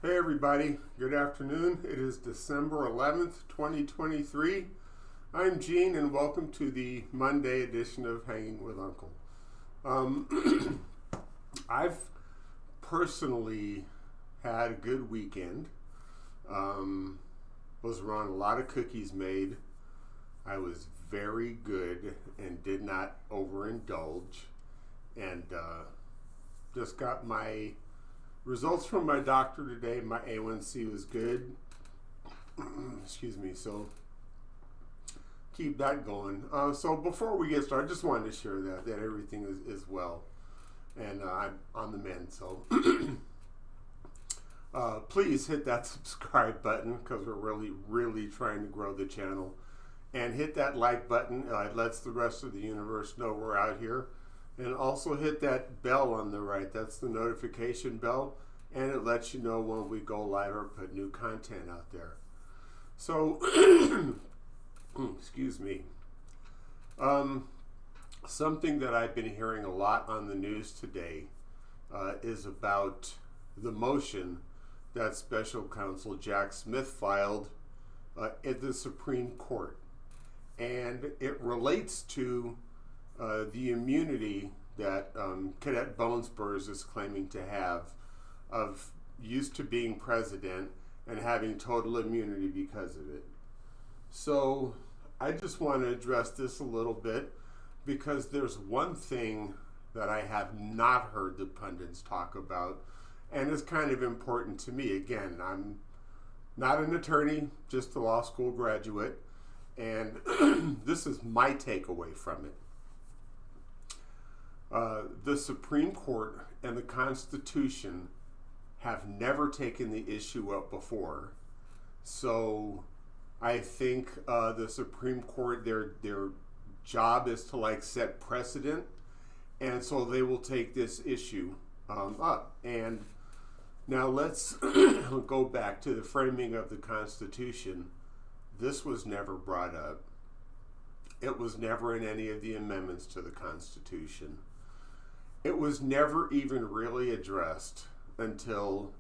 Hey everybody, good afternoon. It is December 11th, 2023. I'm Gene and welcome to the Monday edition of Hanging with Uncle. I've personally had a good weekend. Was around a lot of cookies made. I was very good and did not overindulge, and just got my results from my doctor today. My A1C was good. Excuse me. So keep that going. So before we get started, I just wanted to share that everything is well, and I'm on the mend. So please hit that subscribe button because we're really trying to grow the channel, and hit that like button. It lets the rest of the universe know we're out here. And also hit that bell on the right. That's the notification bell. And it lets you know when we go live or put new content out there. So, excuse me. Something that I've been hearing a lot on the news today is about the motion that Special Counsel Jack Smith filed at the Supreme Court. And it relates to the immunity that Cadet Bone Spurs is claiming to have, of used to being president and having total immunity because of it. So I just want to address this a little bit because there's one thing that I have not heard the pundits talk about, and it's kind of important to me. Again, I'm not an attorney, just a law school graduate, and this is my takeaway from it. The Supreme Court and the Constitution have never taken the issue up before. So I think the Supreme Court, their job is to set precedent. And so they will take this issue up. And now let's go back to the framing of the Constitution. This was never brought up. It was never in any of the amendments to the Constitution. It was never even really addressed until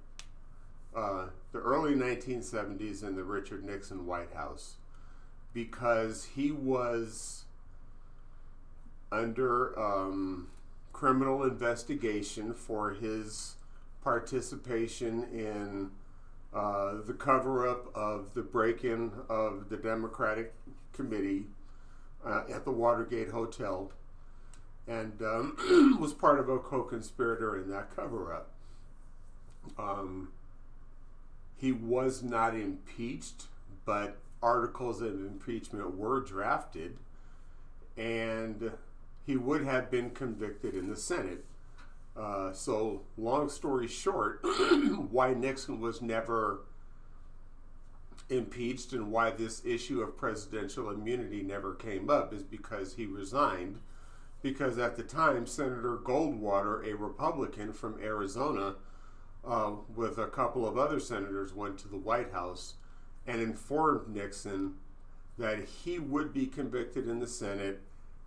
the early 1970s in the Richard Nixon White House, because he was under criminal investigation for his participation in the cover-up of the break-in of the Democratic Committee at the Watergate Hotel, and was part of a co-conspirator in that cover-up. He was not impeached, but articles of impeachment were drafted, and he would have been convicted in the Senate. So long story short, why Nixon was never impeached and why this issue of presidential immunity never came up is because he resigned. Because at the time, Senator Goldwater, a Republican from Arizona, with a couple of other senators, went to the White House and informed Nixon that he would be convicted in the Senate,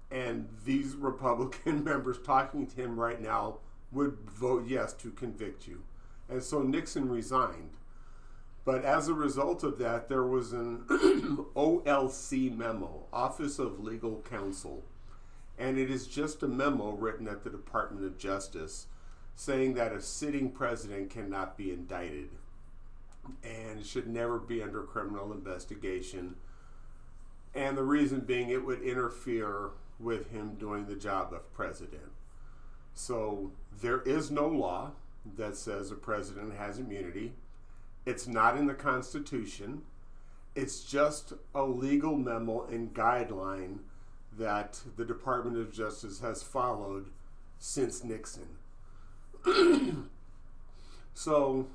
and these Republican members talking to him right now would vote yes to convict you. And so Nixon resigned. But as a result of that, there was an OLC memo, Office of Legal Counsel. And it is just a memo written at the Department of Justice saying that a sitting president cannot be indicted and should never be under criminal investigation. And the reason being, it would interfere with him doing the job of president. So there is no law that says a president has immunity. It's not in the Constitution. It's just a legal memo and guideline that the Department of Justice has followed since Nixon. So,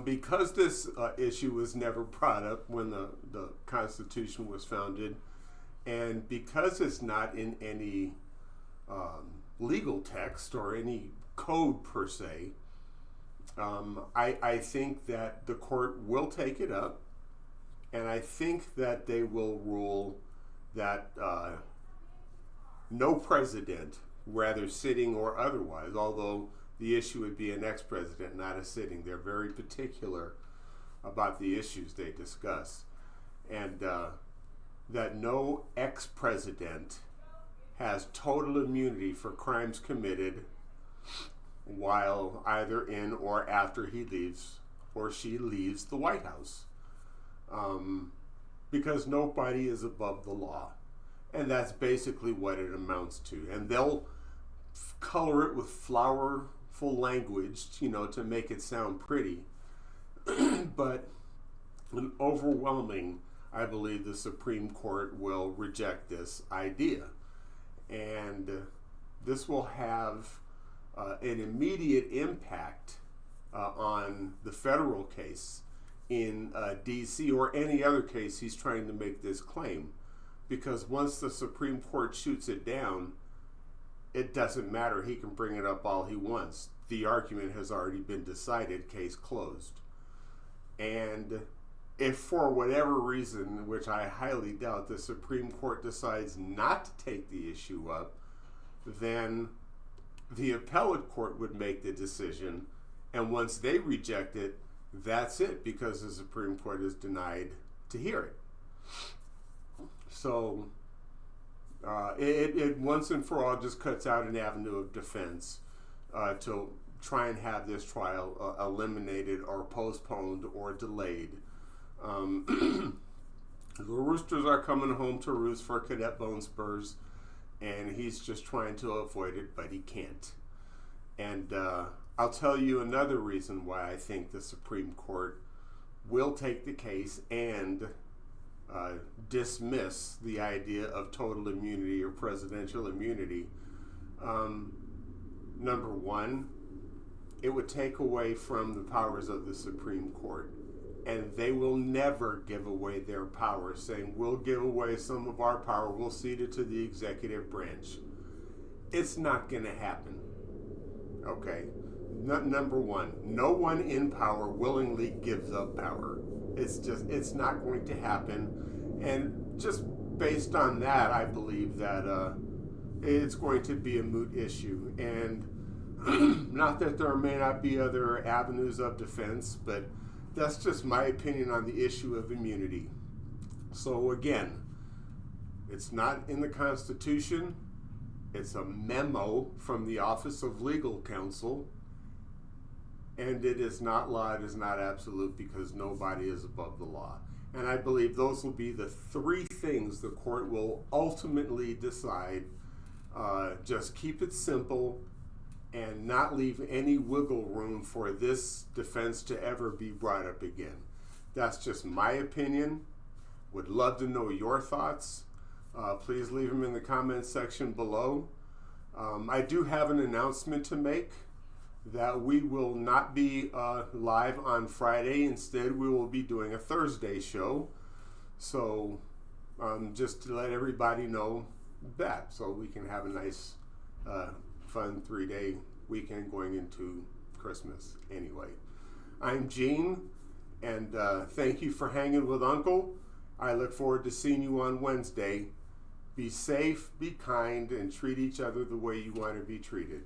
because this issue was never brought up when the Constitution was founded, and because it's not in any legal text or any code per se, I think that the court will take it up, and I think that they will rule that no president, whether sitting or otherwise, although the issue would be an ex-president, not a sitting. They're very particular about the issues they discuss. And that no ex-president has total immunity for crimes committed while either in or after he leaves or she leaves the White House. Because nobody is above the law. And that's basically what it amounts to. And they'll color it with flowerful language, to make it sound pretty. But an overwhelming, I believe the Supreme Court will reject this idea. And this will have an immediate impact on the federal case in D.C. or any other case he's trying to make this claim. Because once the Supreme Court shoots it down, it doesn't matter. He can bring it up all he wants. The argument has already been decided, case closed. And if for whatever reason, which I highly doubt, the Supreme Court decides not to take the issue up, then the appellate court would make the decision. And once they reject it, that's it, because the Supreme Court is denied to hear it. So it once and for all just cuts out an avenue of defense to try and have this trial eliminated or postponed or delayed. The Roosters are coming home to roost for Cadet Bone Spurs, and he's just trying to avoid it, but he can't. And I'll tell you another reason why I think the Supreme Court will take the case and dismiss the idea of total immunity or presidential immunity. Number one, it would take away from the powers of the Supreme Court. And they will never give away their power, saying, we'll give away some of our power, we'll cede it to the executive branch. It's not going to happen. Okay? Number one, no one in power willingly gives up power. It's not going to happen. And just based on that, I believe that it's going to be a moot issue. And not that there may not be other avenues of defense, but that's just my opinion on the issue of immunity. So again, it's not in the Constitution. It's a memo from the Office of Legal Counsel. And it is not law, it is not absolute, because nobody is above the law. And I believe those will be the three things the court will ultimately decide. Just keep it simple and not leave any wiggle room for this defense to ever be brought up again. That's just my opinion. Would love to know your thoughts. Please leave them in the comments section below. I do have an announcement to make that we will not be live on Friday. Instead, we will be doing a Thursday show. So just to let everybody know that, so we can have a nice fun 3-day weekend going into Christmas. Anyway, I'm Gene, and thank you for hanging with Uncle. I look forward to seeing you on Wednesday. Be safe, be kind, and treat each other the way you want to be treated.